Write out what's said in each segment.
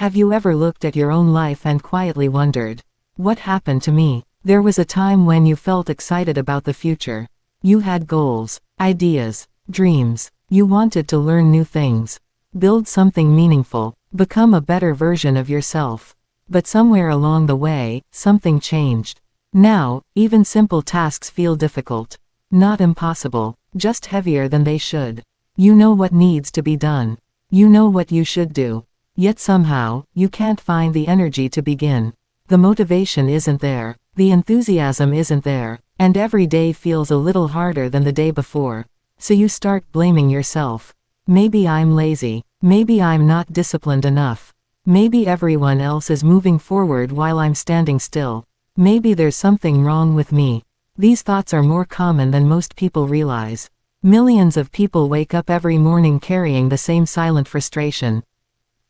Have you ever looked at your own life and quietly wondered, what happened to me? There was a time when you felt excited about the future. You had goals, ideas, dreams. You wanted to learn new things, build something meaningful, become a better version of yourself. But somewhere along the way, something changed. Now, even simple tasks feel difficult. Not impossible, just heavier than they should. You know what needs to be done. You know what you should do. Yet somehow, you can't find the energy to begin. The motivation isn't there. The enthusiasm isn't there. And every day feels a little harder than the day before. So you start blaming yourself. Maybe I'm lazy. Maybe I'm not disciplined enough. Maybe everyone else is moving forward while I'm standing still. Maybe there's something wrong with me. These thoughts are more common than most people realize. Millions of people wake up every morning carrying the same silent frustration.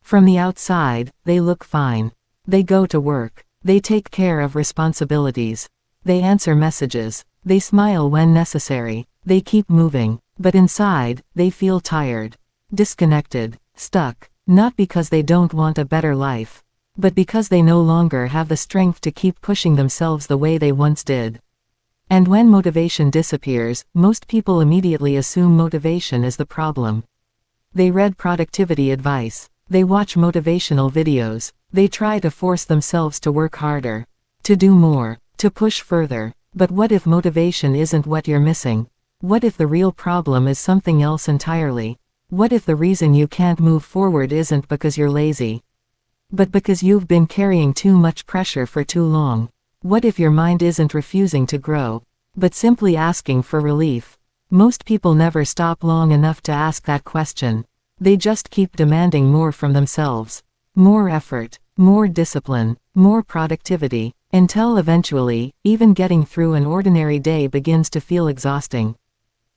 From the outside, they look fine. They go to work. They take care of responsibilities. They answer messages. They smile when necessary. They keep moving. But inside, they feel tired, disconnected, stuck. Not because they don't want a better life, but because they no longer have the strength to keep pushing themselves the way they once did. And when motivation disappears, most people immediately assume motivation is the problem. They read productivity advice. They watch motivational videos. They try to force themselves to work harder, to do more, to push further. But what if motivation isn't what you're missing? What if the real problem is something else entirely? What if the reason you can't move forward isn't because you're lazy, but because you've been carrying too much pressure for too long? What if your mind isn't refusing to grow, but simply asking for relief? Most people never stop long enough to ask that question. They just keep demanding more from themselves. More effort, more discipline, more productivity, until eventually, even getting through an ordinary day begins to feel exhausting.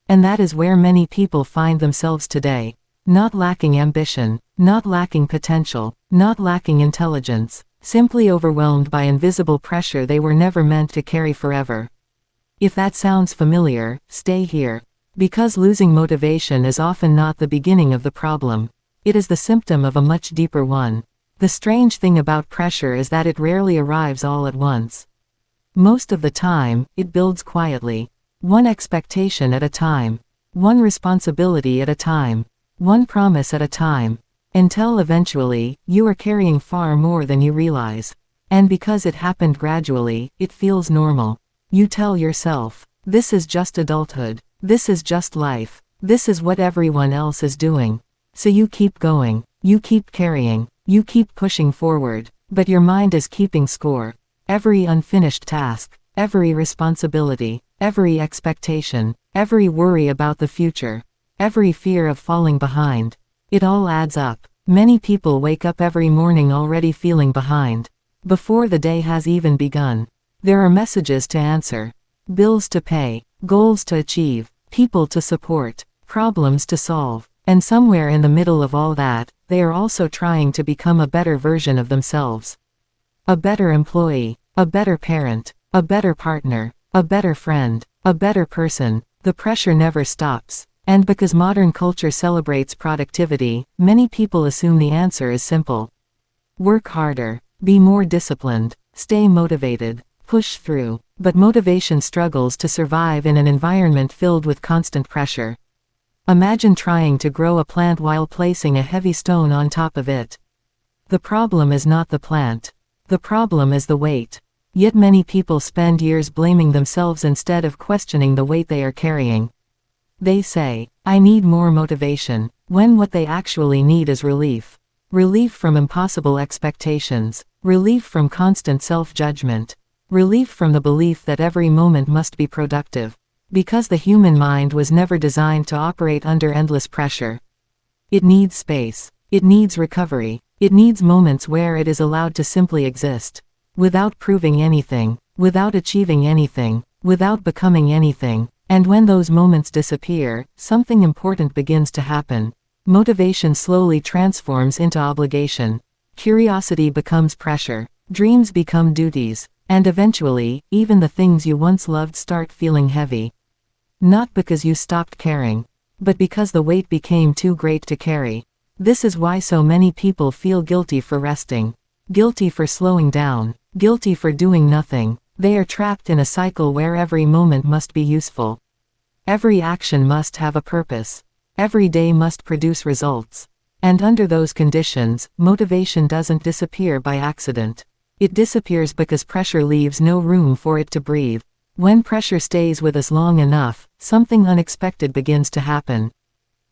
And that is where many people find themselves today. Not lacking ambition, not lacking potential, not lacking intelligence, simply overwhelmed by invisible pressure they were never meant to carry forever. If that sounds familiar, stay here. Because losing motivation is often not the beginning of the problem. It is the symptom of a much deeper one. The strange thing about pressure is that it rarely arrives all at once. Most of the time, it builds quietly. One expectation at a time. One responsibility at a time. One promise at a time. Until eventually, you are carrying far more than you realize. And because it happened gradually, it feels normal. You tell yourself, this is just adulthood. This is just life. This is what everyone else is doing. So you keep going. You keep carrying. You keep pushing forward. But your mind is keeping score. Every unfinished task. Every responsibility. Every expectation, every worry about the future, every fear of falling behind. It all adds up. Many people wake up every morning already feeling behind. Before the day has even begun. There are messages to answer, bills to pay, goals to achieve, people to support, problems to solve. And somewhere in the middle of all that, they are also trying to become a better version of themselves. A better employee, a better parent, a better partner, a better friend, a better person. The pressure never stops. And because modern culture celebrates productivity, many people assume the answer is simple. Work harder, be more disciplined, stay motivated, push through. But motivation struggles to survive in an environment filled with constant pressure. Imagine trying to grow a plant while placing a heavy stone on top of it. The problem is not the plant. The problem is the weight. Yet many people spend years blaming themselves instead of questioning the weight they are carrying. They say, I need more motivation, when what they actually need is relief. Relief from impossible expectations. Relief from constant self-judgment. Relief from the belief that every moment must be productive. Because the human mind was never designed to operate under endless pressure. It needs space. It needs recovery. It needs moments where it is allowed to simply exist. Without proving anything, without achieving anything, without becoming anything. And when those moments disappear, something important begins to happen. Motivation slowly transforms into obligation. Curiosity becomes pressure. Dreams become duties. And eventually, even the things you once loved start feeling heavy. Not because you stopped caring, but because the weight became too great to carry. This is why so many people feel guilty for resting, guilty for slowing down, guilty for doing nothing. They are trapped in a cycle where every moment must be useful. Every action must have a purpose. Every day must produce results. And under those conditions, motivation doesn't disappear by accident. It disappears because pressure leaves no room for it to breathe. When pressure stays with us long enough, something unexpected begins to happen.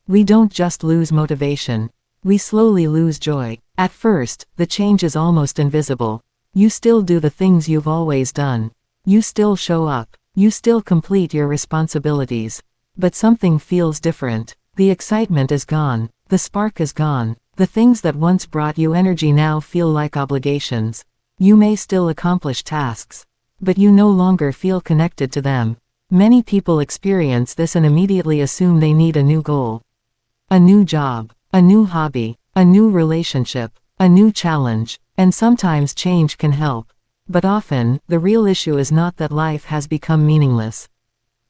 We don't just lose motivation. We slowly lose joy. At first, the change is almost invisible. You still do the things you've always done. You still show up. You still complete your responsibilities. But something feels different. The excitement is gone. The spark is gone. The things that once brought you energy now feel like obligations. You may still accomplish tasks, but you no longer feel connected to them. Many people experience this and immediately assume they need a new goal. A new job, a new hobby, a new relationship, a new challenge, and sometimes change can help. But often, the real issue is not that life has become meaningless.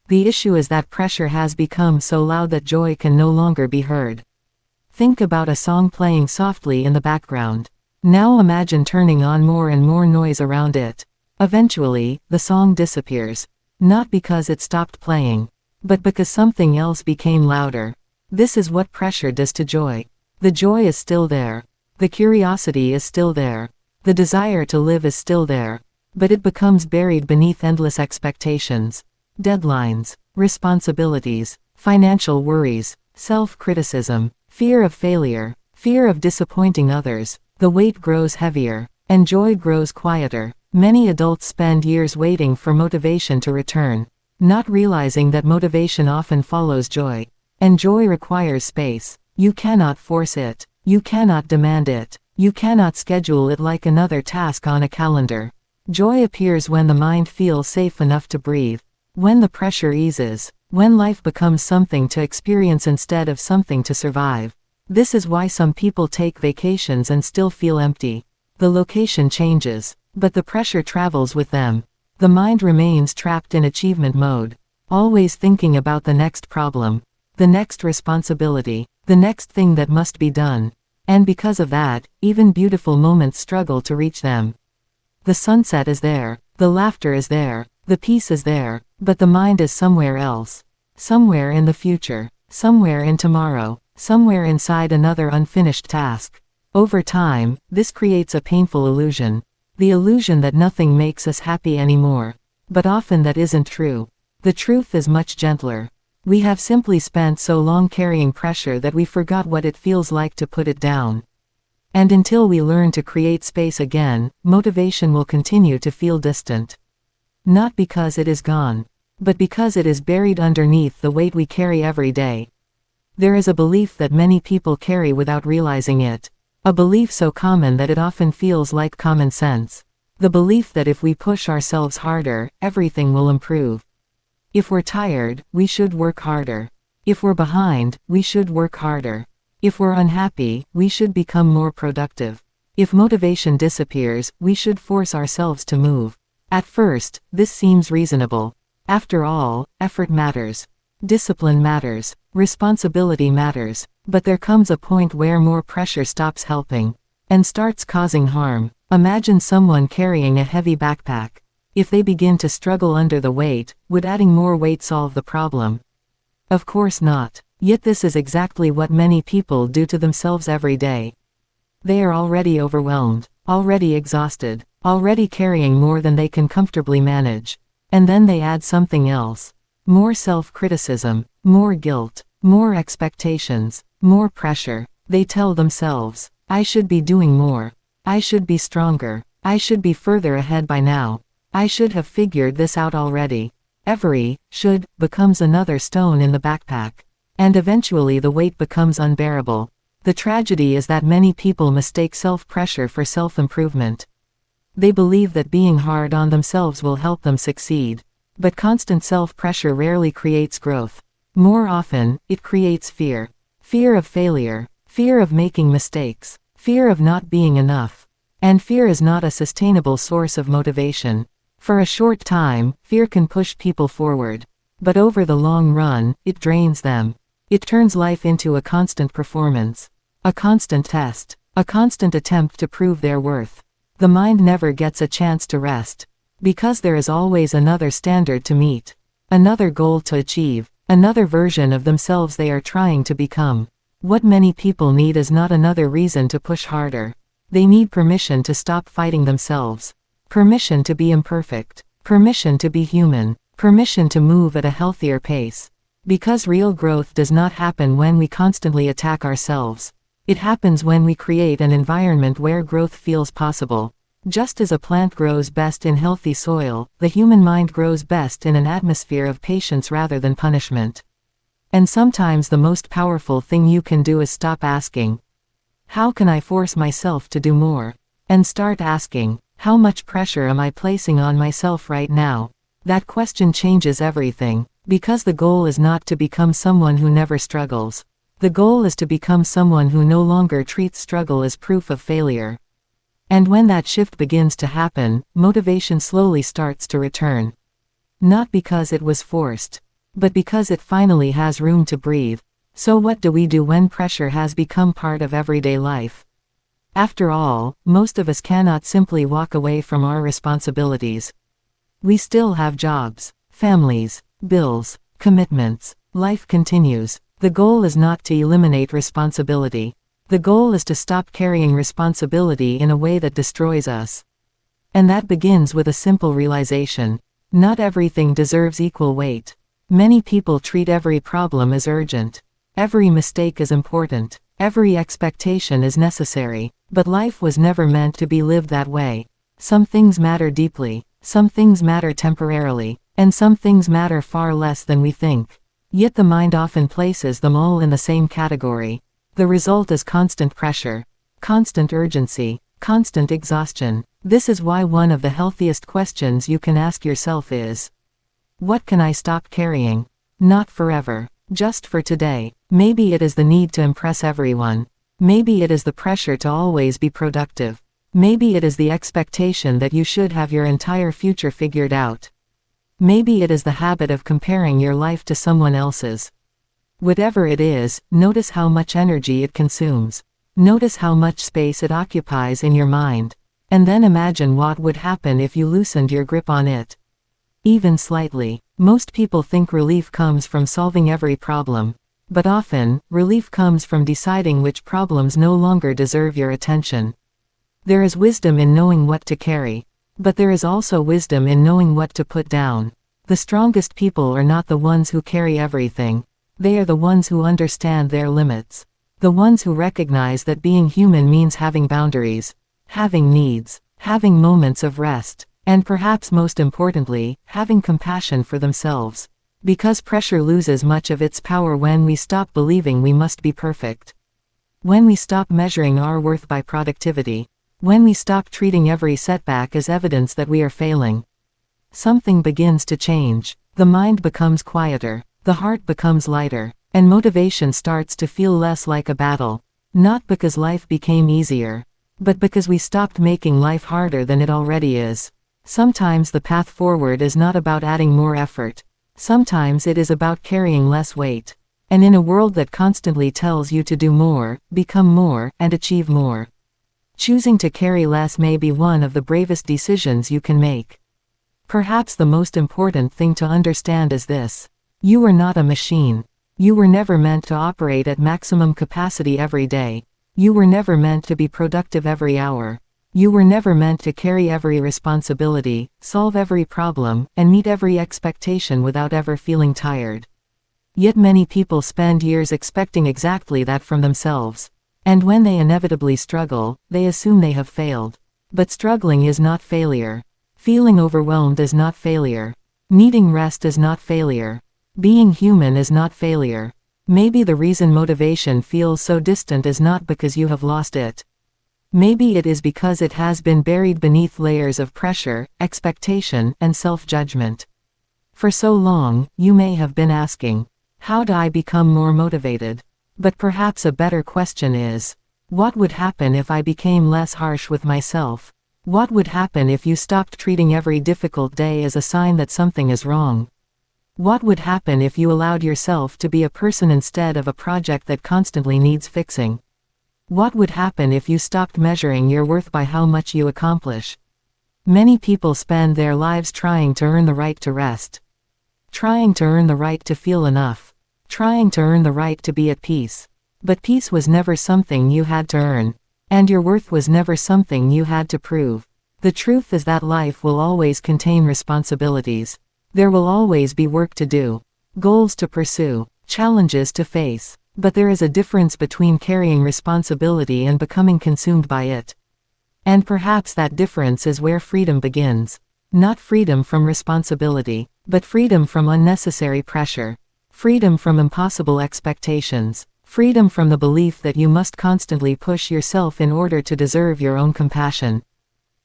The issue is that pressure has become so loud that joy can no longer be heard. Think about a song playing softly in the background. Now imagine turning on more and more noise around it. Eventually, the song disappears. Not because it stopped playing, but because something else became louder. This is what pressure does to joy. The joy is still there. The curiosity is still there. The desire to live is still there. But it becomes buried beneath endless expectations, deadlines, responsibilities, financial worries, self-criticism, fear of failure, fear of disappointing others. The weight grows heavier, and joy grows quieter. Many adults spend years waiting for motivation to return, not realizing that motivation often follows joy. And joy requires space. You cannot force it. You cannot demand it. You cannot schedule it like another task on a calendar. Joy appears when the mind feels safe enough to breathe, when the pressure eases, when life becomes something to experience instead of something to survive. This is why some people take vacations and still feel empty. The location changes, but the pressure travels with them. The mind remains trapped in achievement mode, always thinking about the next problem, the next responsibility, the next thing that must be done. And because of that, even beautiful moments struggle to reach them. The sunset is there, the laughter is there, the peace is there, but the mind is somewhere else. Somewhere in the future, somewhere in tomorrow, somewhere inside another unfinished task. Over time, this creates a painful illusion. The illusion that nothing makes us happy anymore. But often that isn't true. The truth is much gentler. We have simply spent so long carrying pressure that we forgot what it feels like to put it down. And until we learn to create space again, motivation will continue to feel distant. Not because it is gone, but because it is buried underneath the weight we carry every day. There is a belief that many people carry without realizing it. A belief so common that it often feels like common sense. The belief that if we push ourselves harder, everything will improve. If we're tired, we should work harder. If we're behind, we should work harder. If we're unhappy, we should become more productive. If motivation disappears, we should force ourselves to move. At first, this seems reasonable. After all, effort matters. Discipline matters. Responsibility matters. But there comes a point where more pressure stops helping and starts causing harm. Imagine someone carrying a heavy backpack. If they begin to struggle under the weight, would adding more weight solve the problem? Of course not. Yet this is exactly what many people do to themselves every day. They are already overwhelmed, already exhausted, already carrying more than they can comfortably manage. And then they add something else. More self-criticism, more guilt, more expectations, more pressure. They tell themselves, I should be doing more. I should be stronger. I should be further ahead by now. I should have figured this out already. Every should becomes another stone in the backpack. And eventually the weight becomes unbearable. The tragedy is that many people mistake self-pressure for self-improvement. They believe that being hard on themselves will help them succeed. But constant self-pressure rarely creates growth. More often, it creates fear. Fear of failure. Fear of making mistakes. Fear of not being enough. And fear is not a sustainable source of motivation. For a short time, fear can push people forward. But over the long run, it drains them. It turns life into a constant performance. A constant test. A constant attempt to prove their worth. The mind never gets a chance to rest. Because there is always another standard to meet. Another goal to achieve. Another version of themselves they are trying to become. What many people need is not another reason to push harder. They need permission to stop fighting themselves. Permission to be imperfect. Permission to be human. Permission to move at a healthier pace. Because real growth does not happen when we constantly attack ourselves. It happens when we create an environment where growth feels possible. Just as a plant grows best in healthy soil, the human mind grows best in an atmosphere of patience rather than punishment. And sometimes the most powerful thing you can do is stop asking, "How can I force myself to do more?" and start asking, "How much pressure am I placing on myself right now?" That question changes everything. Because the goal is not to become someone who never struggles. The goal is to become someone who no longer treats struggle as proof of failure. And when that shift begins to happen, motivation slowly starts to return. Not because it was forced, but because it finally has room to breathe. So what do we do when pressure has become part of everyday life? After all, most of us cannot simply walk away from our responsibilities. We still have jobs, families, bills, commitments. Life continues. The goal is not to eliminate responsibility. The goal is to stop carrying responsibility in a way that destroys us. And that begins with a simple realization. Not everything deserves equal weight. Many people treat every problem as urgent. Every mistake is important. Every expectation is necessary. But life was never meant to be lived that way. Some things matter deeply. Some things matter temporarily. And some things matter far less than we think. Yet the mind often places them all in the same category. The result is constant pressure, constant urgency, constant exhaustion. This is why one of the healthiest questions you can ask yourself is, what can I stop carrying? Not forever. Just for today. Maybe it is the need to impress everyone. Maybe it is the pressure to always be productive. Maybe it is the expectation that you should have your entire future figured out. Maybe it is the habit of comparing your life to someone else's. Whatever it is, notice how much energy it consumes. Notice how much space it occupies in your mind. And then imagine what would happen if you loosened your grip on it. Even slightly. Most people think relief comes from solving every problem. But often, relief comes from deciding which problems no longer deserve your attention. There is wisdom in knowing what to carry. But there is also wisdom in knowing what to put down. The strongest people are not the ones who carry everything. They are the ones who understand their limits. The ones who recognize that being human means having boundaries, having needs, having moments of rest, and perhaps most importantly, having compassion for themselves. Because pressure loses much of its power when we stop believing we must be perfect. When we stop measuring our worth by productivity. When we stop treating every setback as evidence that we are failing. Something begins to change. The mind becomes quieter. The heart becomes lighter. And motivation starts to feel less like a battle. Not because life became easier. But because we stopped making life harder than it already is. Sometimes the path forward is not about adding more effort. Sometimes it is about carrying less weight. And in a world that constantly tells you to do more, become more, and achieve more, choosing to carry less may be one of the bravest decisions you can make. Perhaps the most important thing to understand is this. You are not a machine. You were never meant to operate at maximum capacity every day. You were never meant to be productive every hour. You were never meant to carry every responsibility, solve every problem, and meet every expectation without ever feeling tired. Yet many people spend years expecting exactly that from themselves. And when they inevitably struggle, they assume they have failed. But struggling is not failure. Feeling overwhelmed is not failure. Needing rest is not failure. Being human is not failure. Maybe the reason motivation feels so distant is not because you have lost it. Maybe it is because it has been buried beneath layers of pressure, expectation, and self-judgment. For so long, you may have been asking, how do I become more motivated? But perhaps a better question is, what would happen if I became less harsh with myself? What would happen if you stopped treating every difficult day as a sign that something is wrong? What would happen if you allowed yourself to be a person instead of a project that constantly needs fixing? What would happen if you stopped measuring your worth by how much you accomplish? Many people spend their lives trying to earn the right to rest. Trying to earn the right to feel enough. Trying to earn the right to be at peace. But peace was never something you had to earn. And your worth was never something you had to prove. The truth is that life will always contain responsibilities. There will always be work to do. Goals to pursue. Challenges to face. But there is a difference between carrying responsibility and becoming consumed by it. And perhaps that difference is where freedom begins. Not freedom from responsibility, but freedom from unnecessary pressure. Freedom from impossible expectations. Freedom from the belief that you must constantly push yourself in order to deserve your own compassion.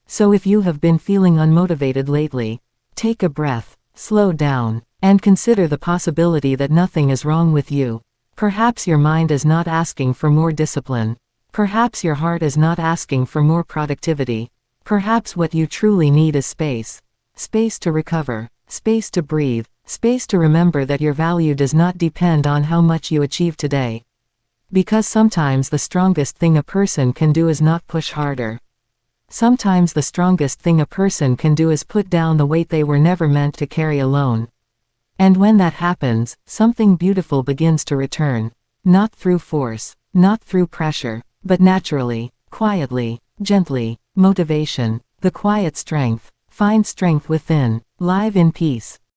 So if you have been feeling unmotivated lately, take a breath, slow down, and consider the possibility that nothing is wrong with you. Perhaps your mind is not asking for more discipline. Perhaps your heart is not asking for more productivity. Perhaps what you truly need is space. Space to recover. Space to breathe. Space to remember that your value does not depend on how much you achieve today. Because sometimes the strongest thing a person can do is not push harder. Sometimes the strongest thing a person can do is put down the weight they were never meant to carry alone. And when that happens, something beautiful begins to return. Not through force, not through pressure, but naturally, quietly, gently. Motivation, the quiet strength. Find strength within. Live in peace.